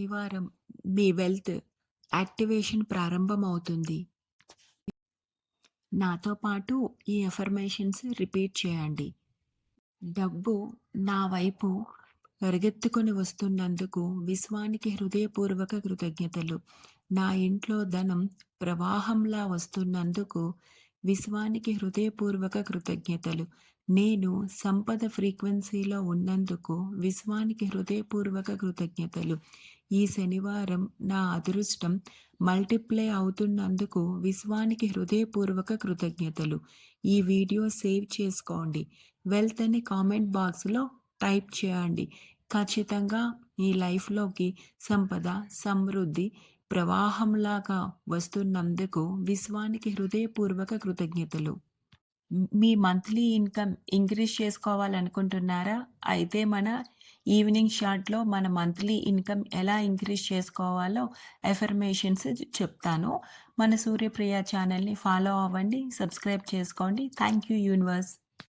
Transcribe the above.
శనివారం మీ wealth activation ప్రారంభమవుతుంది. నాతో పాటు ఈ అఫర్మేషన్స్ రిపీట్ చేయండి. డబ్బు నా వైపు పరిగెత్తుకొని వస్తున్నందుకు విశ్వానికి హృదయపూర్వక కృతజ్ఞతలు. నా ఇంట్లో ధనం ప్రవాహంలా వస్తున్నందుకు విశ్వానికి హృదయపూర్వక కృతజ్ఞతలు. నేను సంపద ఫ్రీక్వెన్సీలో ఉన్నందుకు విశ్వానికి హృదయపూర్వక కృతజ్ఞతలు. ఈ శనివారం నా అదృష్టం మల్టిప్లై అవుతున్నందుకు విశ్వానికి హృదయపూర్వక కృతజ్ఞతలు. ఈ వీడియో సేవ్ చేసుకోండి. వెల్త్ అని కామెంట్ బాక్స్లో టైప్ చేయండి. ఖచ్చితంగా మీ లైఫ్లోకి సంపద, సమృద్ధి ప్రవాహంలాగా వస్తున్నందుకు విశ్వానికి హృదయపూర్వక కృతజ్ఞతలు. మీ మంత్లీ ఇన్కమ్ ఇంక్రీజ్ చేసుకోవాలనుకుంటున్నారా? అయితే మన ఈవినింగ్ షాట్లో మన మంత్లీ ఇన్కమ్ ఎలా ఇంక్రీజ్ చేసుకోవాలో అఫర్మేషన్స్ చెప్తాను. మన సూర్యప్రియ ఛానల్ని ఫాలో అవ్వండి, సబ్స్క్రైబ్ చేసుకోండి. Thank you universe.